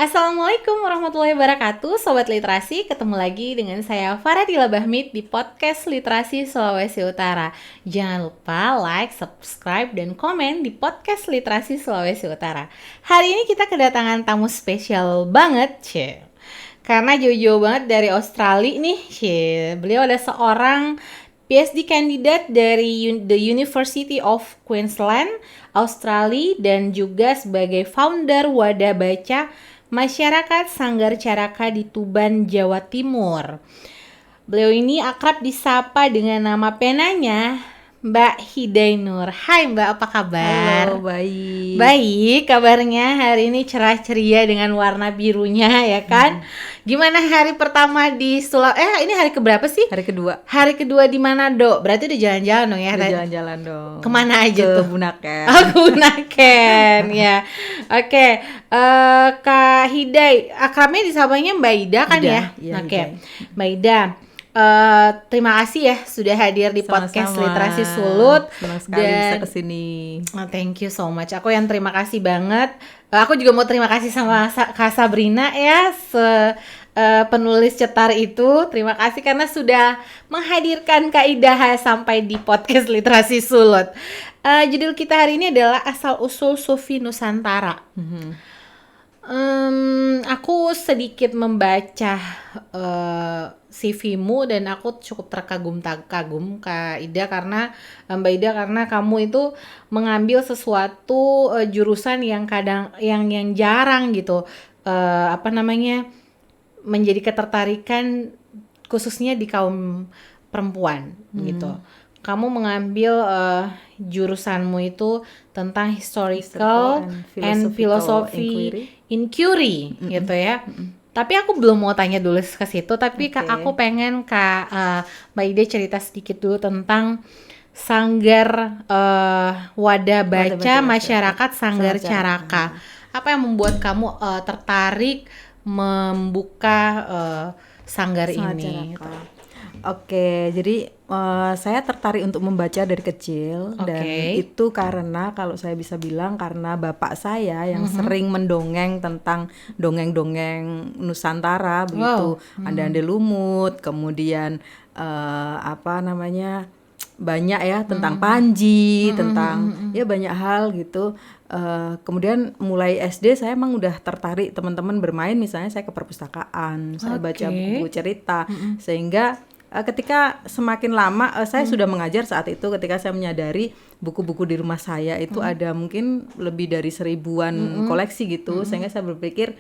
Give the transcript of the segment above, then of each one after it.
Assalamualaikum warahmatullahi wabarakatuh, Sobat Literasi. Ketemu lagi dengan saya Faradila Bahmid di podcast Literasi Sulawesi Utara. Jangan lupa like, subscribe, dan komen di podcast Literasi Sulawesi Utara. Hari ini kita kedatangan tamu spesial banget, Cil. Karena jauh-jauh banget dari Australia nih, Cil. Beliau ada seorang PhD candidate dari the University of Queensland, Australia, dan juga sebagai founder wadah baca Masyarakat Sanggar Caraka di Tuban, Jawa Timur. Beliau ini akrab disapa dengan nama penanya Mbak Hidai Nur. Hai Mbak, apa kabar? Halo, baik. Baik, kabarnya hari ini cerah ceria dengan warna birunya ya kan? Gimana hari pertama di ini hari keberapa sih? Hari kedua. Hari kedua di mana, Dok? Berarti udah jalan-jalan dong ya? Udah jalan-jalan dong. Kemana aja Ke tuh? Bunaken. Oh, Bunaken ya. Oke, Kak Hidai, akrabnya disapanya Mbak Ida kan Ida, ya? iya, Oke, Hidai. Mbak Ida. Terima kasih ya sudah hadir di podcast Sama-sama. Literasi Sulut. Senang sekali bisa kesini. Thank you so much. Aku yang terima kasih banget. Aku juga mau terima kasih sama Kak Sabrina ya, penulis cetar itu. Terima kasih karena sudah menghadirkan Kak Ida sampai di podcast Literasi Sulut. Judul kita hari ini adalah Asal Usul Sufi Nusantara. Aku sedikit membaca CV-mu dan aku cukup terkagum Kak Ida karena Mbak Ida, karena kamu itu mengambil sesuatu jurusan yang yang jarang gitu, menjadi ketertarikan khususnya di kaum perempuan gitu. Kamu mengambil jurusanmu itu tentang historical and philosophy inquiry gitu ya. Tapi aku belum mau tanya dulu ke situ, tapi aku pengen Mbak Ida cerita sedikit dulu tentang Sanggar Wadah Baca Masyarakat Sanggar Caraka. Apa yang membuat kamu tertarik membuka sanggar ini? Oke, jadi saya tertarik untuk membaca dari kecil dan itu karena kalau saya bisa bilang karena bapak saya yang sering mendongeng tentang dongeng-dongeng Nusantara begitu, Ande-ande lumut, kemudian banyak ya tentang Panji, tentang ya banyak hal gitu. Kemudian mulai SD saya emang udah tertarik teman-teman bermain, misalnya saya ke perpustakaan, saya baca buku-buku cerita, sehingga ketika semakin lama saya sudah mengajar saat itu, ketika saya menyadari buku-buku di rumah saya itu ada mungkin lebih dari 1000-an koleksi gitu, sehingga saya berpikir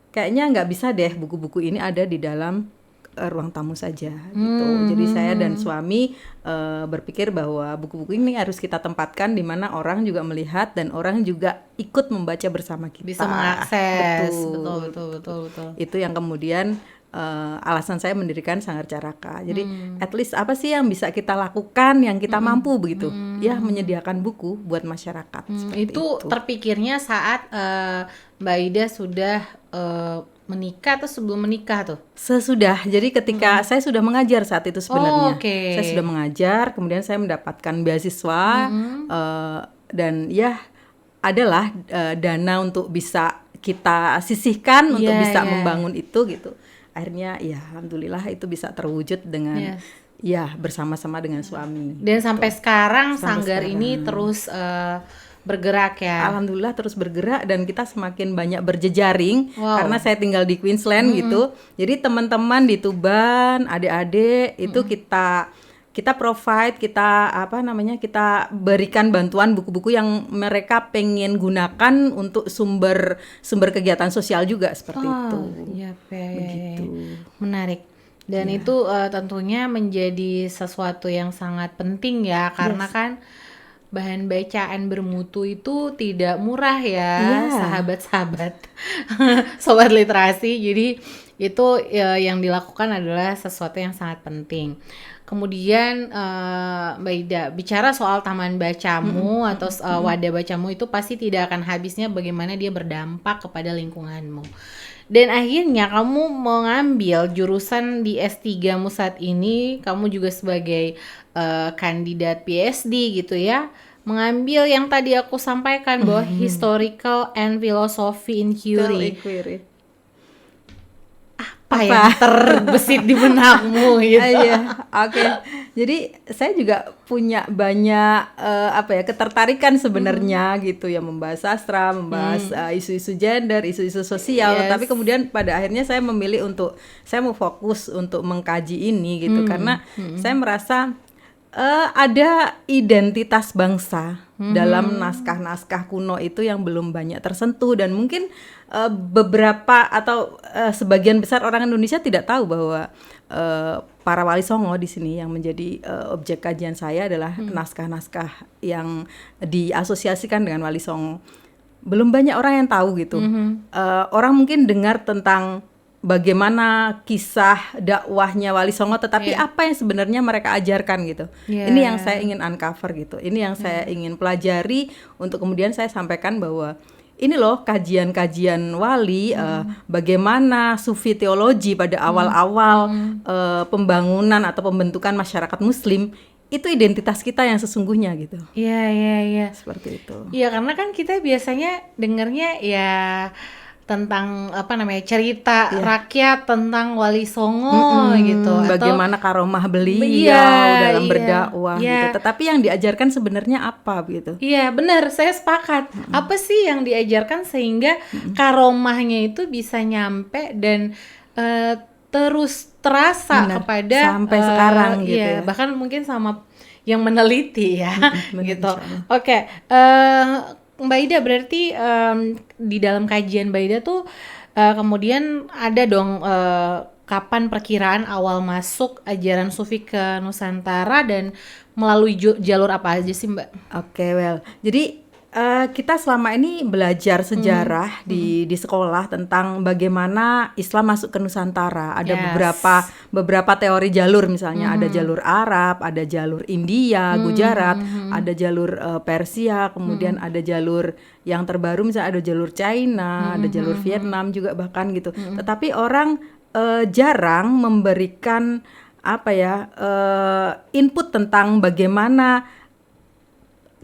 kayaknya nggak bisa deh buku-buku ini ada di dalam ruang tamu saja gitu. Jadi saya dan suami berpikir bahwa buku-buku ini harus kita tempatkan di mana orang juga melihat dan orang juga ikut membaca bersama kita. Bisa mengakses. Betul. Itu yang kemudian alasan saya mendirikan Sanggar Caraka. Jadi at least apa sih yang bisa kita lakukan yang kita mampu begitu. Ya, menyediakan buku buat masyarakat. Itu terpikirnya saat Mbak Ida sudah menikah atau sebelum menikah tuh? Sesudah. Jadi ketika saya sudah mengajar saat itu sebenarnya. Saya sudah mengajar, kemudian saya mendapatkan beasiswa dan ya adalah dana untuk bisa kita sisihkan untuk bisa membangun itu gitu. Akhirnya ya alhamdulillah itu bisa terwujud dengan ya bersama-sama dengan suami. Dan sampai sekarang sanggar ini terus bergerak ya. Alhamdulillah terus bergerak dan kita semakin banyak berjejaring karena saya tinggal di Queensland gitu. Jadi teman-teman di Tuban, adik-adik itu kita provide, kita berikan bantuan buku-buku yang mereka pengen gunakan untuk sumber kegiatan sosial juga seperti itu. Iya, begitu. Menarik. Dan itu tentunya menjadi sesuatu yang sangat penting ya, karena kan bahan bacaan bermutu itu tidak murah ya, sahabat-sahabat sobat literasi. Jadi itu yang dilakukan adalah sesuatu yang sangat penting. Kemudian Mbak Ida bicara soal taman bacamu atau wadah bacamu, itu pasti tidak akan habisnya bagaimana dia berdampak kepada lingkunganmu. Dan akhirnya kamu mengambil jurusan di S3mu saat ini, kamu juga sebagai kandidat PhD gitu ya, mengambil yang tadi aku sampaikan bahwa historical and philosophy inquiry. apa yang terbesit di benakmu gitu. Iya, oke. Jadi saya juga punya banyak ketertarikan sebenarnya gitu ya, membahas sastra, membahas isu-isu gender, isu-isu sosial. Yes. Tapi kemudian pada akhirnya saya memilih saya mau fokus untuk mengkaji ini gitu karena saya merasa ada identitas bangsa dalam naskah-naskah kuno itu yang belum banyak tersentuh, dan mungkin beberapa atau sebagian besar orang Indonesia tidak tahu bahwa para wali songo di sini yang menjadi objek kajian saya adalah naskah-naskah yang diasosiasikan dengan wali songo. Belum banyak orang yang tahu gitu. Orang mungkin dengar tentang bagaimana kisah dakwahnya Wali Songo, tetapi apa yang sebenarnya mereka ajarkan gitu. Ini yang saya ingin uncover gitu. Ini yang saya ingin pelajari untuk kemudian saya sampaikan bahwa ini loh kajian-kajian wali, bagaimana sufi teologi pada awal-awal pembangunan atau pembentukan masyarakat muslim, itu identitas kita yang sesungguhnya gitu. Iya. Seperti itu. Iya, karena kan kita biasanya dengernya ya tentang cerita rakyat tentang Wali Songo gitu, bagaimana karomah beliau dalam berdakwah gitu. Tetapi yang diajarkan sebenarnya apa gitu? Iya, benar, saya sepakat. Apa sih yang diajarkan sehingga karomahnya itu bisa nyampe dan terus terasa kepada sampai sekarang gitu ya. Bahkan mungkin sama yang meneliti ya gitu. Oke. Mbak Ida, berarti di dalam kajian Mbak Ida tuh kemudian ada dong kapan perkiraan awal masuk ajaran sufi ke Nusantara dan melalui jalur apa aja sih Mbak? Oke, jadi kita selama ini belajar sejarah di sekolah tentang bagaimana Islam masuk ke Nusantara. Ada beberapa teori jalur, misalnya ada jalur Arab, ada jalur India, Gujarat, ada jalur Persia, kemudian ada jalur yang terbaru misalnya ada jalur China, ada jalur Vietnam juga bahkan gitu. Tetapi orang jarang memberikan input tentang bagaimana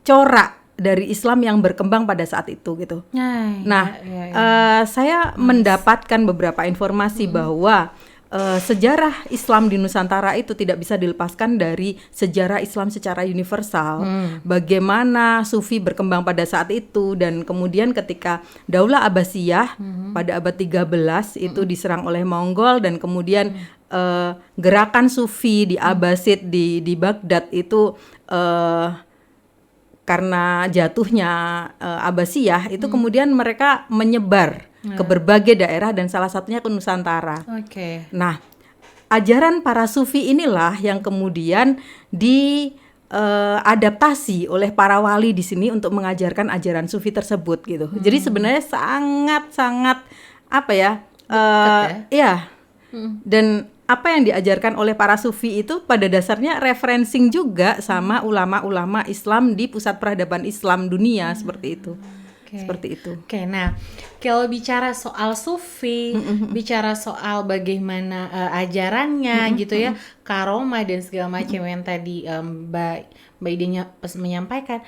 corak dari Islam yang berkembang pada saat itu gitu. Saya mendapatkan beberapa informasi bahwa sejarah Islam di Nusantara itu tidak bisa dilepaskan dari sejarah Islam secara universal. Bagaimana Sufi berkembang pada saat itu, dan kemudian ketika Daulah Abbasiyah pada abad 13 itu diserang oleh Mongol, dan kemudian gerakan Sufi di Abbasid di Baghdad itu karena jatuhnya Abbasiyah itu kemudian mereka menyebar ke berbagai daerah dan salah satunya ke Nusantara. Nah, ajaran para sufi inilah yang kemudian diadaptasi oleh para wali di sini untuk mengajarkan ajaran sufi tersebut gitu. Jadi sebenarnya sangat-sangat dan apa yang diajarkan oleh para sufi itu pada dasarnya referencing juga sama ulama-ulama Islam di pusat peradaban Islam dunia, seperti itu. Seperti itu. Nah, kalau bicara soal sufi, bicara soal bagaimana ajarannya gitu ya, karomah dan segala macam yang tadi Mbak Ida menyampaikan,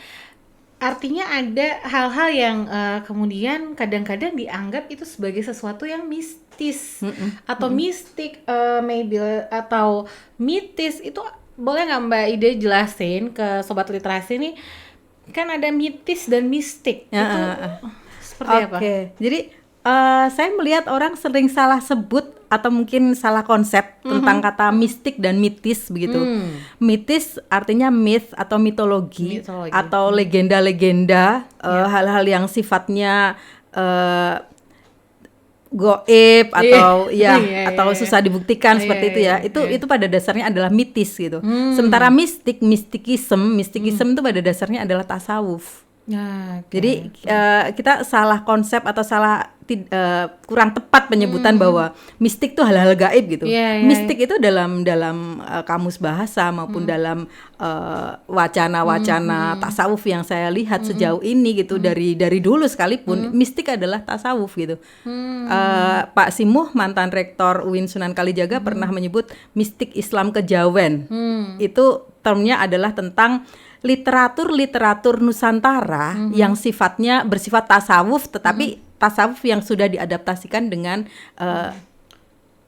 artinya ada hal-hal yang kemudian kadang-kadang dianggap itu sebagai sesuatu yang mistis atau mistik, maybe atau mitis. Itu boleh nggak Mbak Ida jelasin ke Sobat Literasi nih? Kan ada mitis dan mistik, itu seperti apa? Jadi saya melihat orang sering salah sebut atau mungkin salah konsep tentang kata mistik dan mitis begitu. Mitis artinya myth atau mitologi. Atau legenda-legenda, hal-hal yang sifatnya goib atau atau susah dibuktikan seperti itu ya. Itu pada dasarnya adalah mitis gitu. Sementara mistikisme itu pada dasarnya adalah tasawuf. Jadi kita salah konsep atau kurang tepat penyebutan bahwa mistik itu hal-hal gaib gitu. Mistik itu dalam kamus bahasa maupun dalam wacana-wacana tasawuf yang saya lihat sejauh ini gitu, dari dulu sekalipun mistik adalah tasawuf gitu. Pak Simuh, mantan rektor UIN Sunan Kalijaga, pernah menyebut mistik Islam kejawen. Itu termnya adalah tentang literatur Nusantara yang bersifat tasawuf, tetapi tasawuf yang sudah diadaptasikan dengan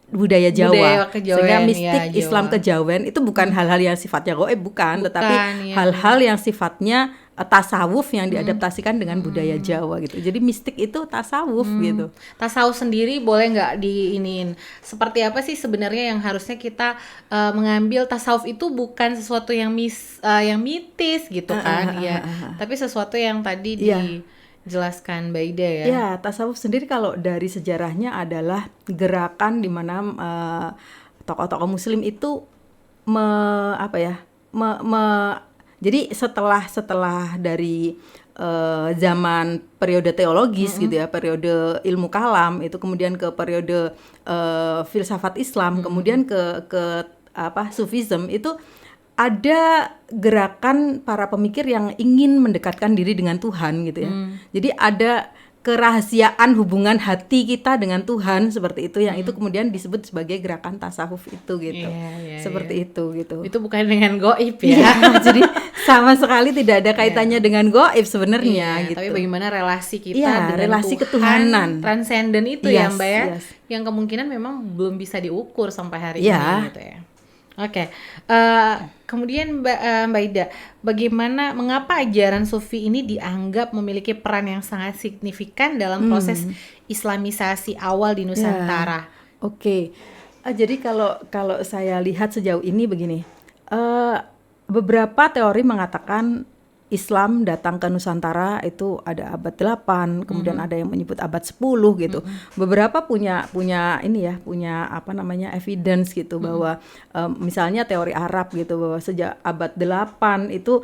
budaya Jawa. Budaya kejawen, Sehingga mistik ya, Islam Jawa. kejawen itu bukan hal-hal yang sifatnya gaib, bukan, tetapi ya. hal-hal yang sifatnya tasawuf yang diadaptasikan dengan budaya Jawa gitu. Jadi mistik itu tasawuf gitu. Tasawuf sendiri boleh nggak diiniin? Seperti apa sih sebenarnya yang harusnya kita mengambil tasawuf itu bukan sesuatu yang yang mitis gitu kan, ya. Tapi sesuatu yang tadi dijelaskan Mbak Ida ya. Ya, tasawuf sendiri kalau dari sejarahnya adalah gerakan di mana tokoh-tokoh Muslim itu jadi setelah dari zaman periode teologis gitu ya, periode ilmu kalam itu, kemudian ke periode filsafat Islam, kemudian ke Sufism, itu ada gerakan para pemikir yang ingin mendekatkan diri dengan Tuhan gitu ya. Jadi ada kerahasiaan hubungan hati kita dengan Tuhan seperti itu, yang itu kemudian disebut sebagai gerakan tasawuf itu gitu. Seperti itu gitu. Itu bukan dengan gaib ya. Jadi sama sekali tidak ada kaitannya dengan gaib sebenarnya gitu. Tapi bagaimana relasi kita dengan relasi Tuhan, ketuhanan transenden itu ya Mbak ya. Yang kemungkinan memang belum bisa diukur sampai hari ini gitu ya. Oke. Kemudian Mbak Ida, mengapa ajaran Sufi ini dianggap memiliki peran yang sangat signifikan dalam proses Islamisasi awal di Nusantara? Oke. Jadi kalau saya lihat sejauh ini begini, beberapa teori mengatakan Islam datang ke Nusantara itu ada abad 8, kemudian ada yang menyebut abad 10 gitu. Beberapa punya evidence gitu bahwa misalnya teori Arab gitu, bahwa sejak abad 8 itu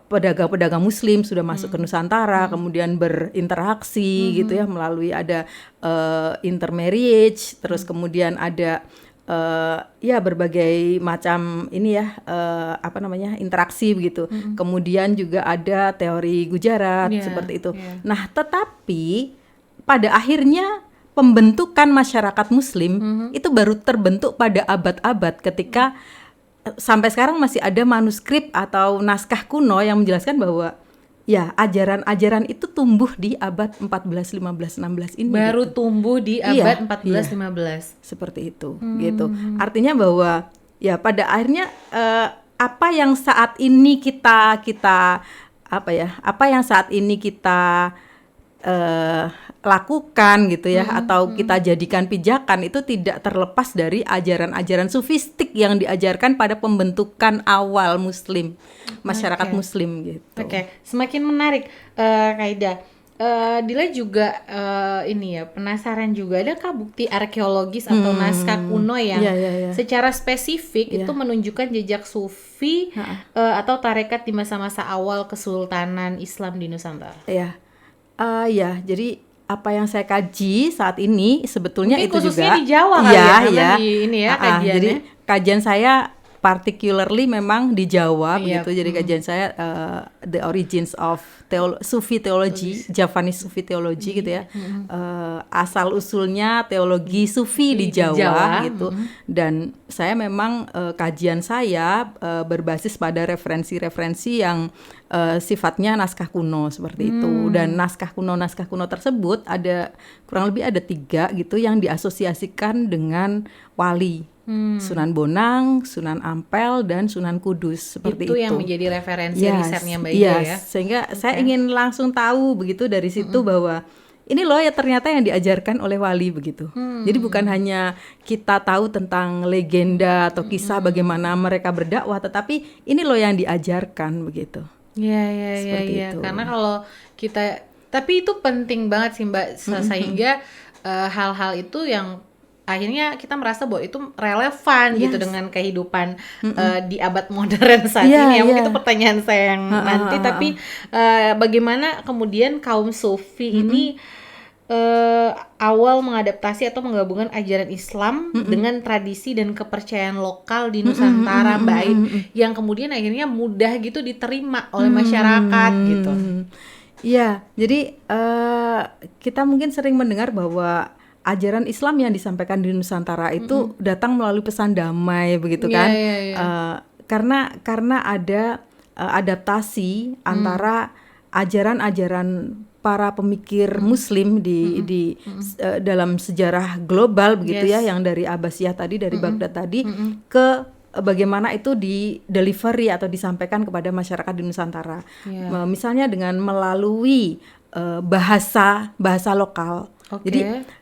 pedagang-pedagang Muslim sudah masuk ke Nusantara, kemudian berinteraksi gitu ya, melalui ada intermarriage, terus kemudian ada berbagai macam interaksi begitu. Kemudian juga ada teori Gujarat seperti itu. Nah, tetapi pada akhirnya pembentukan masyarakat Muslim itu baru terbentuk pada abad-abad, ketika sampai sekarang masih ada manuskrip atau naskah kuno yang menjelaskan bahwa ajaran-ajaran itu tumbuh di abad 14, 15, 16 ini. Baru tumbuh di abad 14, 15. Seperti itu, gitu. Artinya bahwa pada akhirnya apa yang saat ini kita lakukan gitu ya, atau kita jadikan pijakan, itu tidak terlepas dari ajaran-ajaran sufistik yang diajarkan pada pembentukan awal Muslim, masyarakat Muslim gitu. Semakin menarik, Kak Ida. Dila juga penasaran juga, adakah bukti arkeologis atau naskah kuno yang secara spesifik itu menunjukkan jejak Sufi atau tarekat di masa-masa awal Kesultanan Islam di Nusantara? Jadi apa yang saya kaji saat ini sebetulnya mungkin itu khususnya juga di Jawa kajiannya. Jadi kajian saya particularly memang di Jawa begitu. Jadi kajian saya the origins of Sufi theology, Javanese Sufi theology gitu ya. Asal usulnya teologi Sufi di Jawa gitu. Dan saya memang kajian saya berbasis pada referensi-referensi yang sifatnya naskah kuno seperti itu. Dan naskah kuno tersebut kurang lebih ada 3 gitu yang diasosiasikan dengan wali. Sunan Bonang, Sunan Ampel, dan Sunan Kudus seperti itu. Itu yang menjadi referensi risetnya Mbak Ida ya. Sehingga saya ingin langsung tahu begitu dari situ bahwa ini loh ya ternyata yang diajarkan oleh wali begitu. Jadi bukan hanya kita tahu tentang legenda atau kisah bagaimana mereka berdakwah, tetapi ini loh yang diajarkan begitu. Iya. Karena kalau kita, tapi itu penting banget sih Mbak, sehingga hal-hal itu yang akhirnya kita merasa bahwa itu relevan gitu dengan kehidupan di abad modern saat ini. Mungkin itu pertanyaan saya yang nanti, tapi bagaimana kemudian kaum Sufi ini awal mengadaptasi atau menggabungkan ajaran Islam dengan tradisi dan kepercayaan lokal di Nusantara, Mbak Aid, yang kemudian akhirnya mudah gitu diterima oleh masyarakat gitu. Iya, jadi kita mungkin sering mendengar bahwa ajaran Islam yang disampaikan di Nusantara itu datang melalui pesan damai begitu kan. Karena ada adaptasi antara ajaran-ajaran para pemikir Muslim di dalam sejarah global begitu ya, yang dari Abbasiyah tadi, dari Baghdad tadi, ke bagaimana itu di delivery atau disampaikan kepada masyarakat di Nusantara. Misalnya dengan melalui bahasa lokal.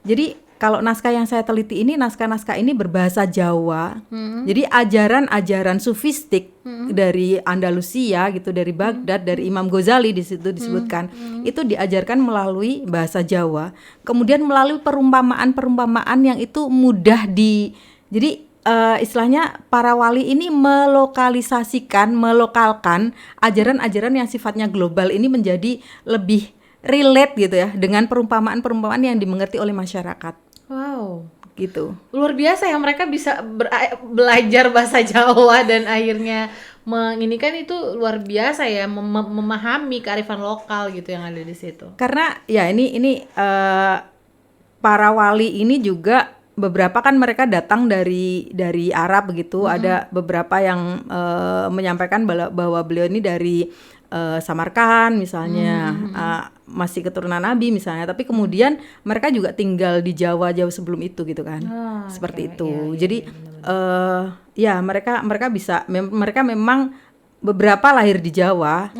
Jadi kalau naskah yang saya teliti ini, naskah-naskah ini berbahasa Jawa. Jadi ajaran-ajaran sufistik dari Andalusia gitu, dari Baghdad, dari Imam Ghazali di situ disebutkan, itu diajarkan melalui bahasa Jawa. Kemudian melalui perumpamaan-perumpamaan yang itu mudah jadi istilahnya para wali ini melokalkan ajaran-ajaran yang sifatnya global ini menjadi lebih relate gitu ya dengan perumpamaan-perumpamaan yang dimengerti oleh masyarakat. Wow, gitu. Luar biasa ya, mereka bisa belajar bahasa Jawa dan akhirnya menginikan, itu luar biasa ya, memahami kearifan lokal gitu yang ada di situ. Karena ya ini para wali ini juga beberapa kan mereka datang dari Arab begitu. Ada beberapa yang menyampaikan bahwa beliau ini dari Samarkand misalnya, masih keturunan Nabi misalnya, tapi kemudian mereka juga tinggal di Jawa jauh sebelum itu gitu kan, seperti itu. Jadi ya mereka bisa, mereka memang beberapa lahir di Jawa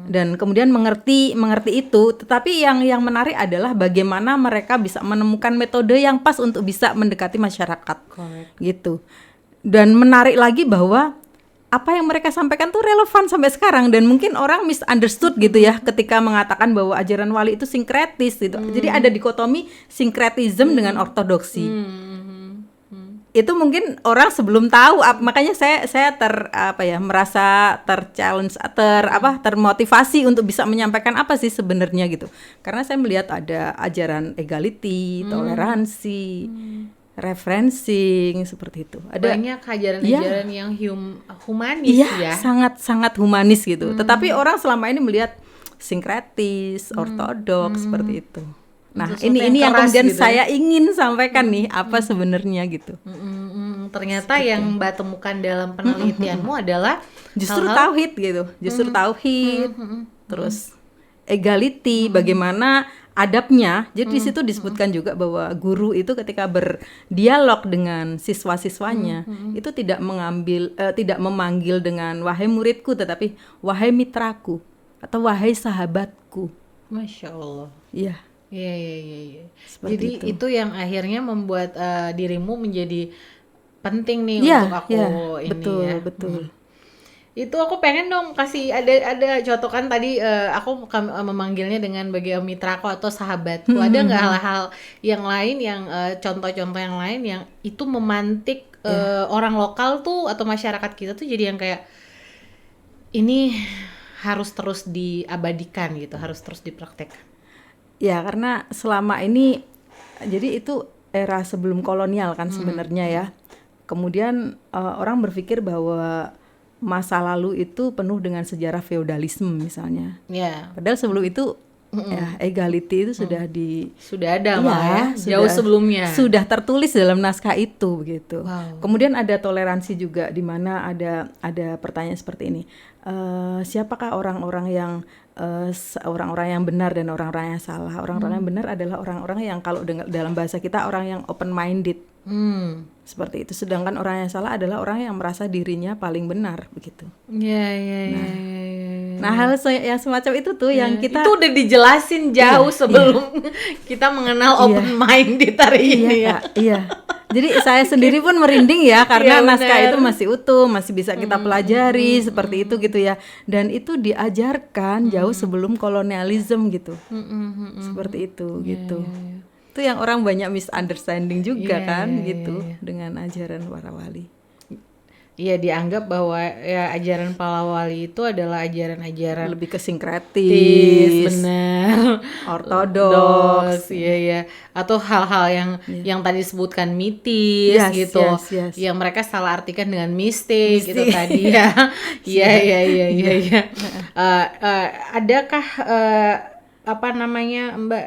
dan kemudian mengerti itu. Tetapi yang menarik adalah bagaimana mereka bisa menemukan metode yang pas untuk bisa mendekati masyarakat, gitu. Dan menarik lagi bahwa apa yang mereka sampaikan tuh relevan sampai sekarang, dan mungkin orang misunderstood gitu ya ketika mengatakan bahwa ajaran wali itu sinkretis gitu. Jadi ada dikotomi sinkretism dengan ortodoksi. Itu mungkin orang sebelum tahu, makanya saya merasa terchallenge, termotivasi untuk bisa menyampaikan apa sih sebenarnya gitu. Karena saya melihat ada ajaran egality, toleransi, referencing, seperti itu. Ada banyak ajaran-ajaran yang humanis ya. Sangat humanis gitu. Tetapi orang selama ini melihat sinkretis, ortodoks, seperti itu. Nah, ini yang kemudian gitu saya ingin sampaikan nih, apa sebenarnya gitu. Ternyata yang Mbak temukan dalam penelitianmu adalah justru tauhid gitu. Justru tauhid. Terus egality, bagaimana adabnya. Jadi di situ disebutkan juga bahwa guru itu ketika berdialog dengan siswa-siswanya itu tidak memanggil dengan wahai muridku, tetapi wahai mitraku atau wahai sahabatku. Masya Allah. Iya. Iya. Jadi itu yang akhirnya membuat dirimu menjadi penting nih untuk aku ini. Betul. Itu aku pengen dong kasih ada contohkan tadi, aku memanggilnya dengan bagi mitraku atau sahabatku. Ada nggak hal-hal yang lain yang contoh-contoh yang lain yang itu memantik orang lokal tuh atau masyarakat kita tuh jadi yang kayak ini harus terus diabadikan gitu, harus terus dipraktekkan. Ya, karena selama ini jadi itu era sebelum kolonial kan sebenarnya ya. Kemudian orang berpikir bahwa masa lalu itu penuh dengan sejarah feodalisme misalnya. Padahal sebelum itu ya egality itu sudah ada jauh sebelumnya. Sudah tertulis dalam naskah itu begitu. Kemudian ada toleransi juga, di mana ada pertanyaan seperti ini. Siapakah orang-orang yang benar dan orang-orang yang salah? Orang-orang yang benar adalah orang-orang yang kalau dalam bahasa kita orang yang open minded. Seperti itu. Sedangkan orang yang salah adalah orang yang merasa dirinya paling benar begitu. Nah, hal yang semacam itu tuh yang kita itu udah dijelasin jauh sebelum kita mengenal open minded hari ini ya. Iya. Jadi saya sendiri pun merinding ya, karena naskah itu masih utuh, masih bisa kita pelajari seperti itu gitu ya. Dan itu diajarkan jauh sebelum kolonialisme gitu. Seperti itu gitu. Itu yang orang banyak misunderstanding juga gitu dengan ajaran para wali. Iya, dianggap bahwa ya ajaran para wali itu adalah ajaran-ajaran lebih ke sinkretis, benar, ortodoks, iya, atau hal-hal yang tadi disebutkan mitis gitu, yang mereka salah artikan dengan mistik gitu tadi ya. Iya. Adakah Mbak,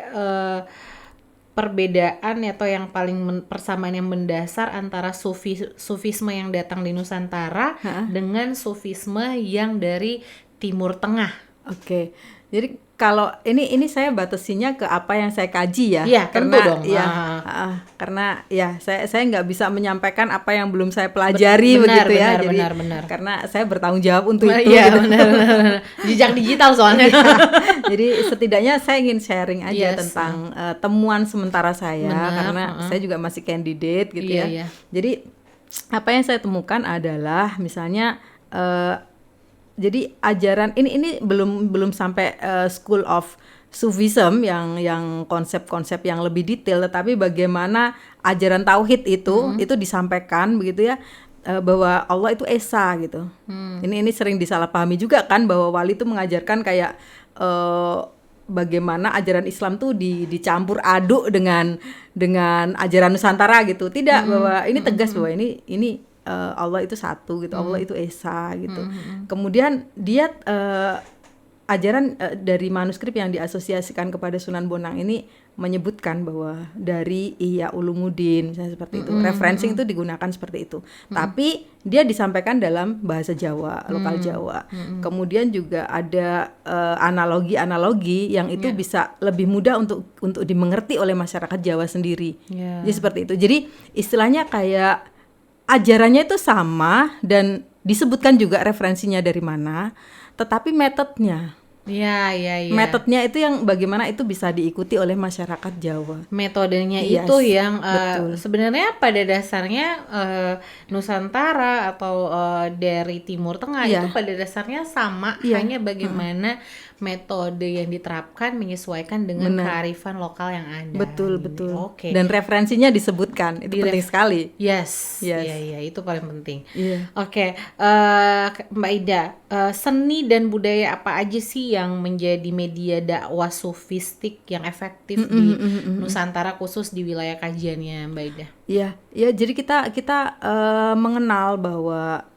perbedaan atau yang paling persamaan yang mendasar antara sufisme yang datang di Nusantara dengan sufisme yang dari Timur Tengah? Oke. Jadi kalau ini saya batasinya ke apa yang saya kaji ya. Iya, tentu karena dong. ya karena ya saya nggak bisa menyampaikan apa yang belum saya pelajari begitu ya. Jadi benar. karena saya bertanggung jawab untuk itu. Iya, gitu. benar. Jejak digital soalnya. Jadi setidaknya saya ingin sharing aja Yes. tentang temuan sementara saya, Benar, karena saya juga masih candidate gitu Iya, ya. iya. Jadi apa yang saya temukan adalah misalnya jadi ajaran ini belum sampai School of Sufism yang konsep-konsep yang lebih detail, tetapi bagaimana ajaran tauhid itu disampaikan begitu ya, bahwa Allah itu esa gitu. Ini sering disalahpahami juga kan, bahwa wali itu mengajarkan kayak bagaimana ajaran Islam tuh dicampur aduk dengan ajaran Nusantara gitu. Tidak, bahwa ini tegas bahwa ini Allah itu satu gitu, Allah itu esa gitu. Kemudian dia ajaran dari manuskrip yang diasosiasikan kepada Sunan Bonang ini menyebutkan bahwa dari Ihya Ulumuddin misalnya seperti itu. Referencing itu digunakan seperti itu. Tapi dia disampaikan dalam bahasa Jawa, lokal Jawa. Kemudian juga ada analogi-analogi yang itu bisa lebih mudah untuk dimengerti oleh masyarakat Jawa sendiri. Jadi seperti itu. Jadi istilahnya kayak ajarannya itu sama dan disebutkan juga referensinya dari mana, tetapi metodenya metodenya itu yang bagaimana itu bisa diikuti oleh masyarakat Jawa. Metodenya Yes, itu yang betul. sebenarnya pada dasarnya Nusantara atau dari Timur Tengah Iya. itu pada dasarnya sama, Iya. hanya bagaimana metode yang diterapkan menyesuaikan dengan kearifan lokal yang ada. Betul. Oke. Dan referensinya disebutkan, itu penting sekali. Yes. Yes. Iya, itu paling penting. Iya. Oke, Mbak Ida, seni dan budaya apa aja sih yang menjadi media dakwah sufistik yang efektif di Nusantara, khusus di wilayah kajiannya Mbak Ida? Iya, jadi kita mengenal bahwa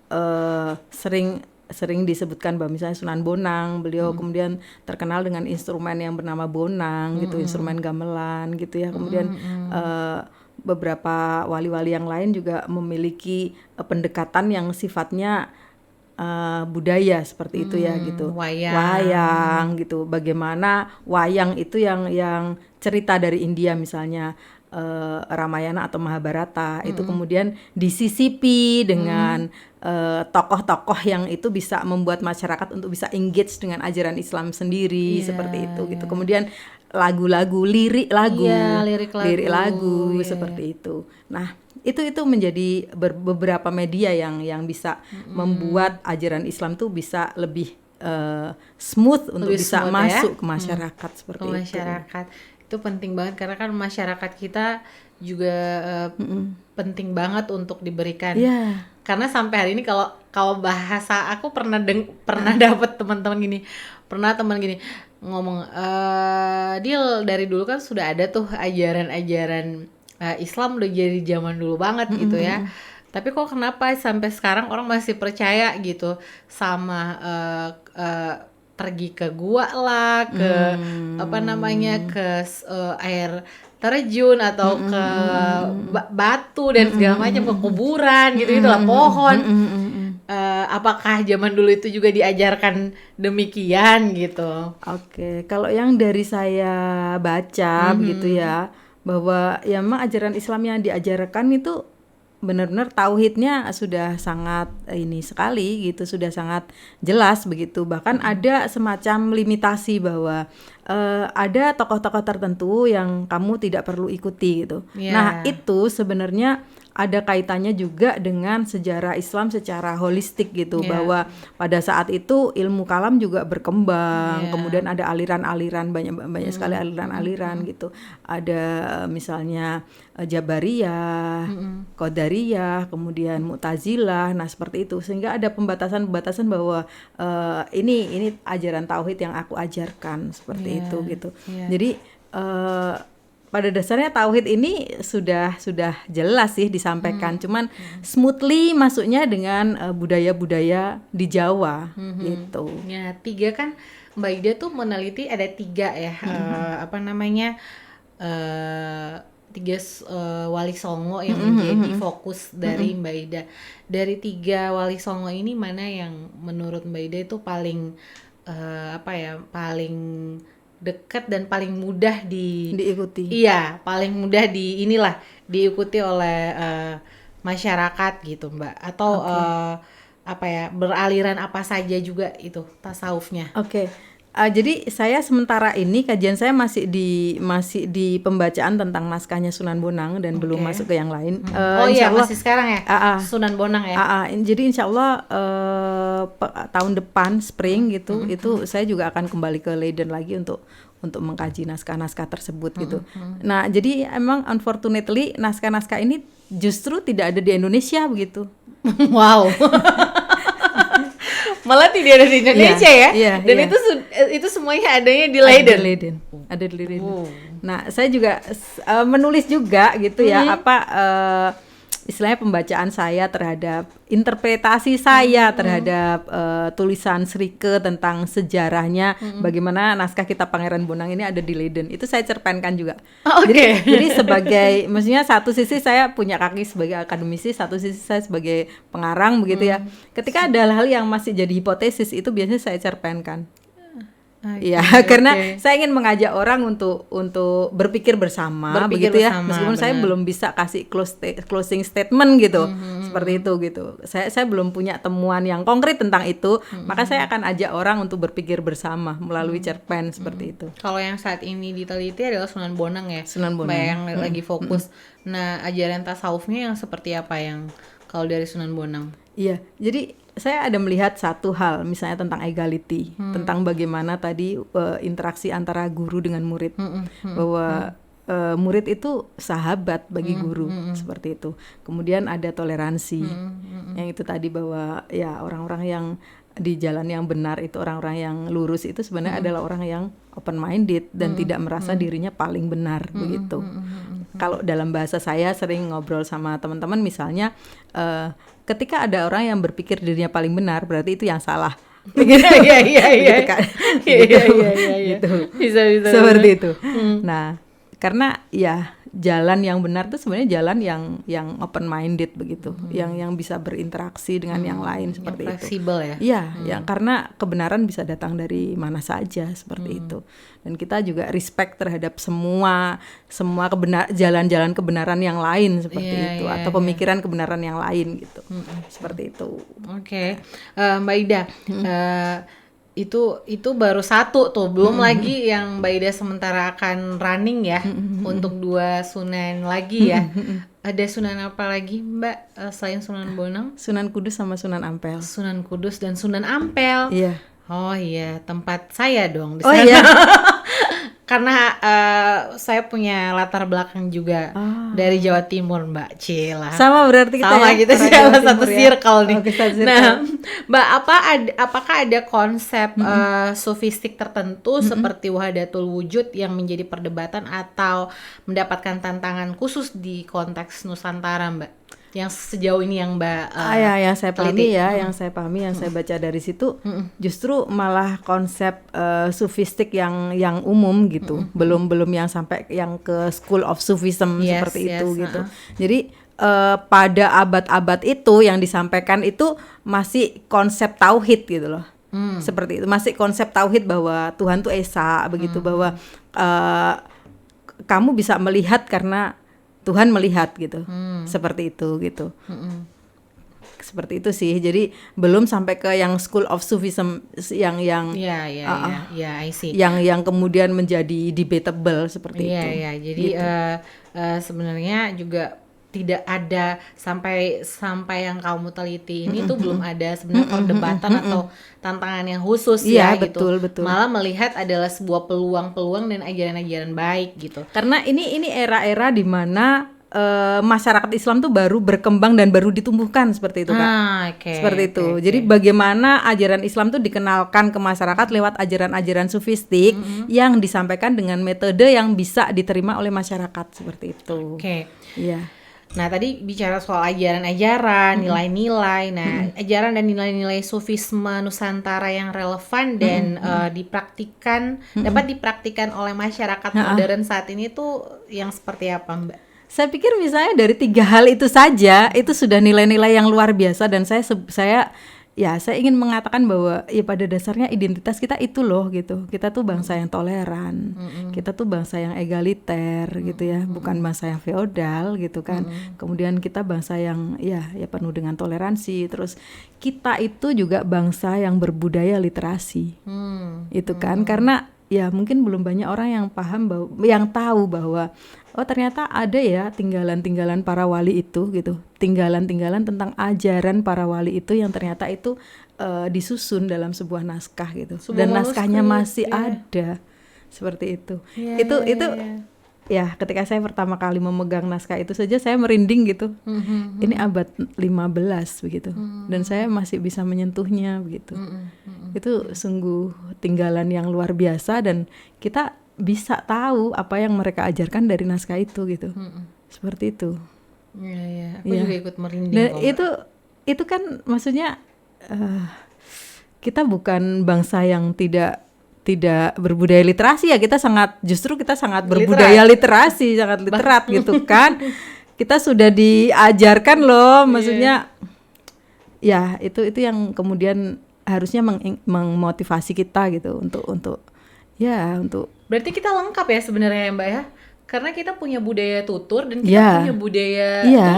sering disebutkan bahwa misalnya Sunan Bonang, beliau kemudian terkenal dengan instrumen yang bernama bonang gitu, instrumen gamelan gitu ya. Kemudian beberapa wali-wali yang lain juga memiliki pendekatan yang sifatnya budaya seperti itu ya gitu. Wayang gitu. Bagaimana wayang itu yang cerita dari India misalnya Ramayana atau Mahabharata itu kemudian disisipi dengan tokoh-tokoh yang itu bisa membuat masyarakat untuk bisa engage dengan ajaran Islam sendiri seperti itu gitu. Kemudian lagu-lagu, lirik lagu seperti itu. Nah, itu menjadi beberapa media yang bisa membuat ajaran Islam tuh bisa lebih smooth untuk bisa masuk ke masyarakat seperti ke masyarakat. Itu penting banget karena kan masyarakat kita juga penting banget untuk diberikan. Karena sampai hari ini kalau bahasa aku pernah dapat teman gini ngomong, Dil, dari dulu kan sudah ada tuh ajaran-ajaran Islam udah jadi zaman dulu banget gitu ya. Tapi kok kenapa sampai sekarang orang masih percaya gitu sama pergi ke gua lah, ke ke air terjun atau ke batu dan segala macam, ke kuburan gitu, itulah pohon. Apakah zaman dulu itu juga diajarkan demikian gitu? Oke, kalau yang dari saya baca begitu ya, bahwa ya memang ajaran Islam yang diajarkan itu benar-benar tauhidnya sudah sangat ini sekali gitu, sudah sangat jelas begitu. Bahkan ada semacam limitasi bahwa ada tokoh-tokoh tertentu yang kamu tidak perlu ikuti gitu. Nah, itu sebenarnya ada kaitannya juga dengan sejarah Islam secara holistik gitu, bahwa pada saat itu ilmu kalam juga berkembang, kemudian ada aliran-aliran, banyak sekali aliran-aliran gitu. Ada misalnya Jabariyah, Qadariyah, kemudian Mu'tazilah, nah seperti itu, sehingga ada pembatasan-pembatasan bahwa ini ajaran tauhid yang aku ajarkan seperti itu gitu. Jadi pada dasarnya tauhid ini sudah jelas sih disampaikan, cuman smoothly masuknya dengan budaya-budaya di Jawa gitu. Ya, 3 kan Mbak Ida tuh meneliti ada 3 ya, 3 wali songo yang menjadi fokus dari Mbak Ida. Dari 3 wali songo ini mana yang menurut Mbak Ida itu paling paling dekat dan paling mudah diikuti. Iya, paling mudah diikuti oleh masyarakat gitu, Mbak. Atau beraliran apa saja juga itu tasawufnya. Oke. Jadi saya sementara ini kajian saya masih di pembacaan tentang naskahnya Sunan Bonang dan belum masuk ke yang lain. Masih sekarang ya. Sunan Bonang ya. Jadi insya Allah tahun depan spring gitu, itu saya juga akan kembali ke Leiden lagi untuk mengkaji naskah-naskah tersebut gitu. Nah, jadi emang unfortunately naskah-naskah ini justru tidak ada di Indonesia begitu. Wow. Malah tidak ada di Indonesia dan itu semuanya adanya di Leiden. Ada di Leiden. Nah, saya juga menulis juga gitu ya, istilahnya pembacaan saya terhadap interpretasi saya terhadap tulisan Srike tentang sejarahnya bagaimana naskah kitab Pangeran Bonang ini ada di Leiden. Itu saya cerpenkan juga. Jadi sebagai, maksudnya satu sisi saya punya kaki sebagai akademisi, satu sisi saya sebagai pengarang begitu ya. Ketika ada hal yang masih jadi hipotesis itu biasanya saya cerpenkan. Karena saya ingin mengajak orang untuk berpikir bersama begitu ya, meskipun saya belum bisa kasih closing statement gitu, seperti itu gitu. Saya belum punya temuan yang konkret tentang itu, maka saya akan ajak orang untuk berpikir bersama melalui cerpen seperti itu. Kalau yang saat ini diteliti adalah Sunan Bonang ya, Sunan Bonang yang lagi fokus. Nah, ajaran tasawufnya yang seperti apa yang kalau dari Sunan Bonang? Iya, jadi saya ada melihat satu hal, misalnya tentang equality, tentang bagaimana tadi interaksi antara guru dengan murid, bahwa murid itu sahabat bagi guru, seperti itu. Kemudian ada toleransi, yang itu tadi bahwa ya orang-orang yang di jalan yang benar itu, orang-orang yang lurus itu sebenarnya adalah orang yang open minded dan tidak merasa dirinya paling benar begitu. Kalau dalam bahasa saya sering ngobrol sama teman-teman misalnya, ketika ada orang yang berpikir dirinya paling benar, berarti itu yang salah. Iya. Gitu. Bisa. Seperti itu. Nah, karena ya jalan yang benar itu sebenarnya jalan yang open minded begitu, yang bisa berinteraksi dengan yang lain seperti yang fleksibel itu. Iya, karena kebenaran bisa datang dari mana saja seperti itu. Dan kita juga respect terhadap semua jalan-jalan kebenaran yang lain seperti itu, atau pemikiran kebenaran yang lain gitu. Seperti itu. Oke. Mbak Ida, itu baru satu tuh, belum lagi yang Mbak Ida sementara akan running ya untuk 2 sunan lagi ya. Ada sunan apa lagi Mbak selain Sunan Bonang? Sunan Kudus sama Sunan Ampel. Sunan Kudus dan Sunan Ampel. Iya. Oh iya, tempat saya dong di sana. Oh iya. Karena saya punya latar belakang juga dari Jawa Timur, Mbak. Cila. Sama berarti kita sama ya, kita salah satu circle nih. Circle. Nah, Mbak, apakah ada konsep sofistik tertentu seperti wahdatul wujud yang menjadi perdebatan atau mendapatkan tantangan khusus di konteks Nusantara, Mbak? Yang sejauh ini yang Mbak yang saya pahami yang saya pahami, yang saya baca dari situ, justru malah konsep sufistik yang umum gitu, belum yang sampai yang ke School of Sufism seperti itu gitu. Jadi pada abad-abad itu yang disampaikan itu masih konsep tauhid gitu loh. Seperti itu, masih konsep tauhid bahwa Tuhan tuh esa begitu, bahwa kamu bisa melihat karena Tuhan melihat gitu, seperti itu gitu. Seperti itu sih. Jadi belum sampai ke yang School of Sufism yang I see. Yang kemudian menjadi debatable seperti itu. Jadi gitu. Sebenarnya juga tidak ada sampai yang kamu teliti ini tuh belum ada sebenarnya perdebatan atau tantangan yang khusus betul. Malah melihat adalah sebuah peluang-peluang dan ajaran-ajaran baik gitu. Karena ini era-era di mana masyarakat Islam tuh baru berkembang dan baru ditumbuhkan seperti itu, Kak. Seperti itu. Jadi bagaimana ajaran Islam tuh dikenalkan ke masyarakat lewat ajaran-ajaran sufistik yang disampaikan dengan metode yang bisa diterima oleh masyarakat seperti itu. Iya. Nah, tadi bicara soal ajaran-ajaran, nilai-nilai. Nah, ajaran dan nilai-nilai sufisme Nusantara yang relevan dan dapat dipraktikkan olsaya masyarakat modern saat ini tuh yang seperti apa, Mbak? Saya pikir misalnya dari 3 hal itu saja itu sudah nilai-nilai yang luar biasa, dan saya ya saya ingin mengatakan bahwa ya pada dasarnya identitas kita itu loh gitu. Kita tuh bangsa yang toleran, kita tuh bangsa yang egaliter gitu ya, bukan bangsa yang feodal gitu kan. Kemudian kita bangsa yang ya penuh dengan toleransi. Terus kita itu juga bangsa yang berbudaya literasi, itu kan. Karena ya mungkin belum banyak orang yang paham bahwa, yang tahu bahwa oh ternyata ada ya tinggalan-tinggalan para wali itu gitu, tinggalan-tinggalan tentang ajaran para wali itu yang ternyata itu disusun dalam sebuah naskah gitu, dan naskahnya masih ada seperti itu. Itu ya ketika saya pertama kali memegang naskah itu saja saya merinding gitu. Ini abad 15 begitu, dan saya masih bisa menyentuhnya begitu. Itu sungguh tinggalan yang luar biasa, dan kita bisa tahu apa yang mereka ajarkan dari naskah itu gitu. Seperti itu. Iya, aku juga ikut merinding. Dan itu kan maksudnya kita bukan bangsa yang tidak berbudaya literasi ya. Kita justru sangat berbudaya literasi, sangat literat gitu kan. Kita sudah diajarkan loh, maksudnya ya itu yang kemudian harusnya memotivasi kita gitu untuk berarti kita lengkap ya sebenarnya ya Mbak ya, karena kita punya budaya tutur dan kita punya budaya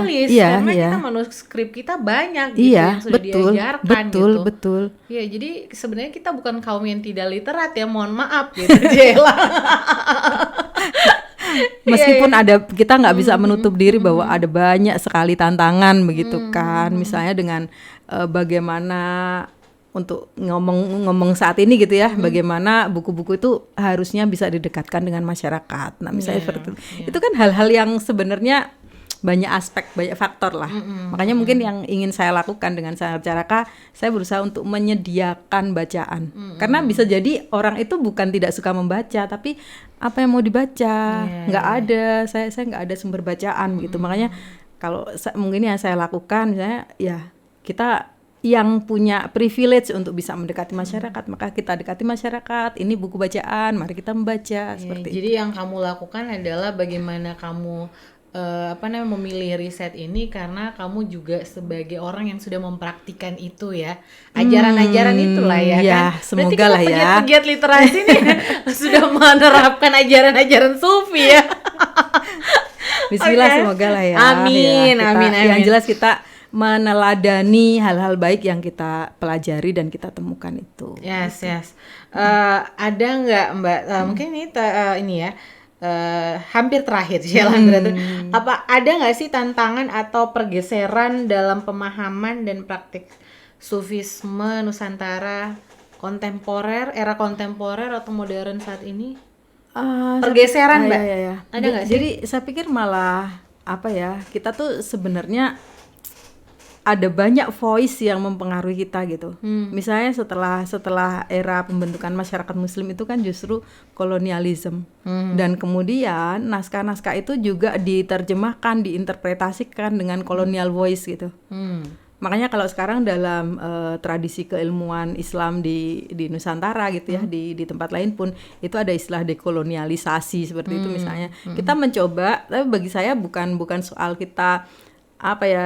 tulis, karena kita manuskrip kita banyak gitu yang sudah diajarkan betul. Ya jadi sebenarnya kita bukan kaum yang tidak literat ya, mohon maaf gitu Jela. Meskipun ada, kita nggak bisa menutup diri bahwa ada banyak sekali tantangan begitu kan, misalnya dengan bagaimana untuk ngomong saat ini gitu ya, bagaimana buku-buku itu harusnya bisa didekatkan dengan masyarakat. Nah misalnya seperti itu kan hal-hal yang sebenarnya banyak aspek, banyak faktor lah. Makanya mungkin yang ingin saya lakukan dengan Sanggar Caraka, saya berusaha untuk menyediakan bacaan. Karena bisa jadi orang itu bukan tidak suka membaca, tapi apa yang mau dibaca nggak ada. Saya nggak ada sumber bacaan gitu. Makanya kalau mungkin yang saya lakukan, misalnya ya kita yang punya privilege untuk bisa mendekati masyarakat, maka kita dekati masyarakat. Ini buku bacaan, mari kita membaca seperti itu. Jadi yang kamu lakukan adalah bagaimana kamu memilih riset ini, karena kamu juga sebagai orang yang sudah mempraktikkan itu ya, ajaran-ajaran itulah ya kan. Semoga lah ya. Pegiat literasi nih sudah menerapkan ajaran-ajaran sufi ya. Bismillah, semoga lah ya. Amin, amin. Yang jelas kita meneladani hal-hal baik yang kita pelajari dan kita temukan itu. Yes. Ada nggak Mbak? Mungkin ini ya. Hampir terakhir apa ada nggak sih tantangan atau pergeseran dalam pemahaman dan praktik sufisme Nusantara kontemporer, era kontemporer atau modern saat ini? Pergeseran Mbak? Ya. Ada nggak sih? Jadi saya pikir malah kita tuh sebenarnya ada banyak voice yang mempengaruhi kita gitu. Misalnya setelah era pembentukan masyarakat muslim itu kan justru kolonialisme. Dan kemudian naskah-naskah itu juga diterjemahkan, diinterpretasikan dengan colonial voice gitu. Makanya kalau sekarang dalam tradisi keilmuan Islam di Nusantara gitu ya, di tempat lain pun itu ada istilah dekolonialisasi seperti itu misalnya. Kita mencoba, tapi bagi saya bukan soal kita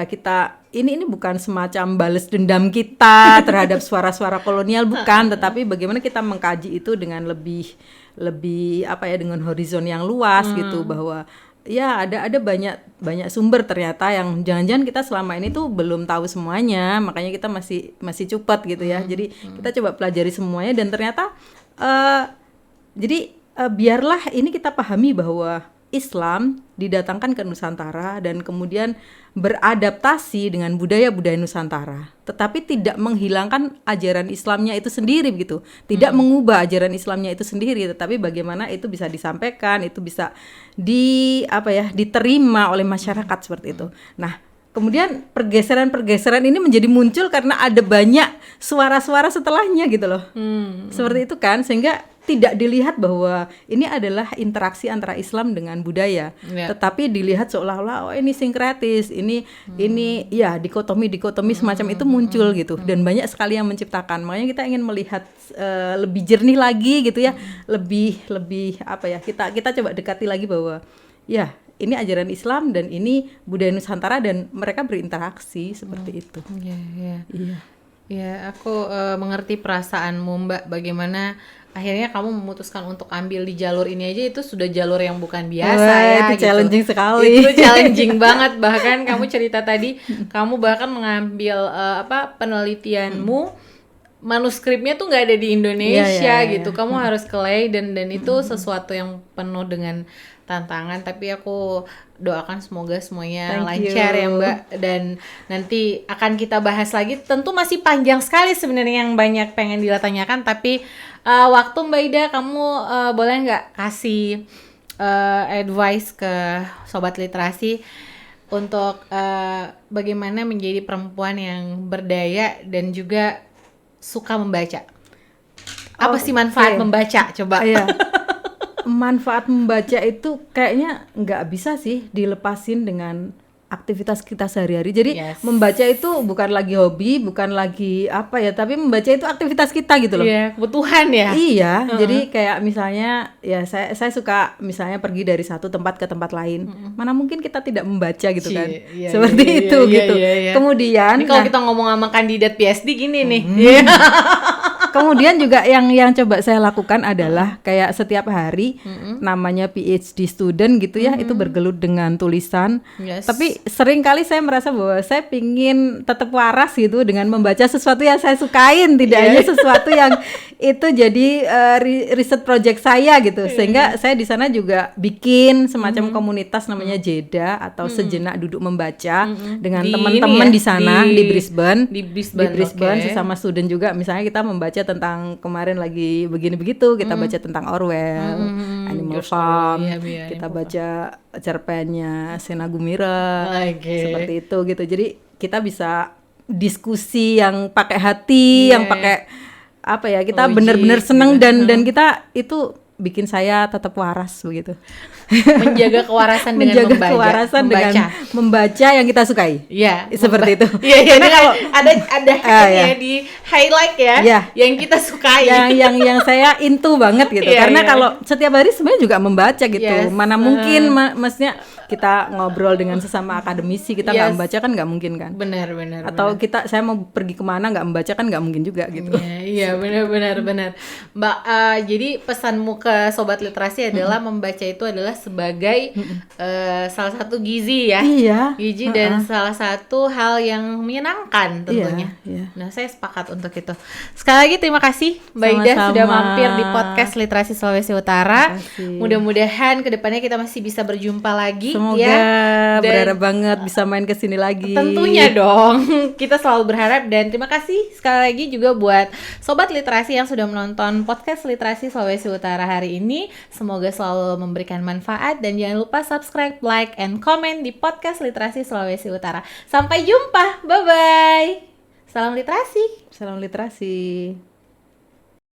kita ini bukan semacam balas dendam kita terhadap suara-suara kolonial, bukan, tetapi bagaimana kita mengkaji itu dengan lebih dengan horizon yang luas gitu, bahwa ya ada banyak sumber ternyata yang jangan-jangan kita selama ini tuh belum tahu semuanya, makanya kita masih cepat gitu ya. Jadi kita coba pelajari semuanya, dan ternyata biarlah ini kita pahami bahwa Islam didatangkan ke Nusantara dan kemudian beradaptasi dengan budaya-budaya Nusantara, tetapi tidak menghilangkan ajaran Islamnya itu sendiri begitu, tidak mengubah ajaran Islamnya itu sendiri, tetapi bagaimana itu bisa disampaikan, itu bisa diterima oleh masyarakat seperti itu. Nah, kemudian pergeseran ini menjadi muncul karena ada banyak suara-suara setelahnya gitu loh. Seperti itu kan, sehingga tidak dilihat bahwa ini adalah interaksi antara Islam dengan budaya, tetapi dilihat seolah-olah ini sinkretis, ini ya dikotomi semacam itu muncul gitu, dan banyak sekali yang menciptakan. Makanya kita ingin melihat lebih jernih lagi gitu ya, lebih kita coba dekati lagi bahwa ya ini ajaran Islam dan ini budaya Nusantara, dan mereka berinteraksi seperti itu. Iya. Ya, aku mengerti perasaanmu, Mbak. Bagaimana akhirnya kamu memutuskan untuk ambil di jalur ini aja, itu sudah jalur yang bukan biasa Wah, ya itu gitu. challenging sekali. Itu challenging banget. Bahkan kamu cerita tadi, kamu bahkan mengambil penelitianmu, manuskripnya tuh nggak ada di Indonesia Iya. gitu. Kamu harus ke Leiden dan itu sesuatu yang penuh dengan tantangan. Tapi aku doakan semoga semuanya Thank lancar ya you. Mbak, dan nanti akan kita bahas lagi. Tentu masih panjang sekali sebenarnya yang banyak pengen ditanyakan, tapi waktu Mbak Ida, kamu boleh nggak kasih advice ke Sobat Literasi untuk bagaimana menjadi perempuan yang berdaya dan juga suka membaca? Apa sih manfaat Oke. membaca? Coba. Iya. Manfaat membaca itu kayaknya nggak bisa sih dilepasin dengan aktivitas kita sehari-hari. Jadi Yes. membaca itu bukan lagi hobi, bukan lagi apa ya, tapi membaca itu aktivitas kita gitu loh. Iya, kebutuhan ya. Iya, jadi kayak misalnya ya saya suka misalnya pergi dari satu tempat ke tempat lain. Mana mungkin kita tidak membaca gitu kan. Iya, Seperti iya, itu iya, gitu. iya, iya. Kemudian Ini kalau nah, kita ngomong sama kandidat PhD gini nih. Iya. kemudian juga yang coba saya lakukan adalah kayak setiap hari namanya PhD student gitu ya, itu bergelut dengan tulisan. Yes. Tapi sering kali saya merasa bahwa saya pingin tetap waras gitu dengan membaca sesuatu yang saya sukain, tidak hanya sesuatu yang itu jadi riset project saya gitu. Sehingga saya di sana juga bikin semacam komunitas namanya Jeda atau sejenak duduk membaca dengan Di teman-teman ini ya, di sana di Brisbane. di Brisbane, oke. Sesama student juga, misalnya kita membaca tentang kemarin lagi begini begitu, kita baca tentang Orwell, Animal George Farm, Orwell, iya, kita Animal baca cerpennya Sena Gumira, Oke. seperti itu gitu. Jadi kita bisa diskusi yang pakai hati, yang pakai apa ya, kita Logik benar-benar gitu. seneng dan kita itu bikin saya tetap waras begitu. Menjaga kewarasan dengan Menjaga membaca. kewarasan dengan membaca yang kita sukai. Iya, Seperti itu. Iya, iya. Karena kalau ada ini ya. ya di highlight ya, Iya. yang kita sukai. yang saya into banget gitu. Iya, Karena iya. kalau setiap hari sebenarnya juga membaca gitu. Yes. Mana mungkin maksudnya kita ngobrol dengan sesama akademisi, kita nggak Yes. membaca kan nggak mungkin kan. Benar. Atau saya mau pergi kemana nggak membaca kan nggak mungkin juga gitu. Iya, benar. Mbak, jadi pesanmu ke Sobat Literasi adalah membaca itu adalah sebagai salah satu gizi ya. Iya. Gizi dan salah satu hal yang menyenangkan tentunya. Iya. Nah, saya sepakat untuk itu. Sekali lagi terima kasih Mbak Ida Sama-sama. sudah mampir di podcast Literasi Sulawesi Utara. Terima kasih. Mudah-mudahan kedepannya kita masih bisa berjumpa lagi. Semoga ya. Dan berharap banget bisa main ke sini lagi. tentunya dong, kita selalu berharap. Dan terima kasih sekali lagi juga buat Sobat Literasi yang sudah menonton podcast Literasi Sulawesi Utara hari ini. Semoga selalu memberikan manfaat dan jangan lupa subscribe, like, and comment di podcast Literasi Sulawesi Utara. Sampai jumpa, bye-bye. Salam literasi. Salam literasi.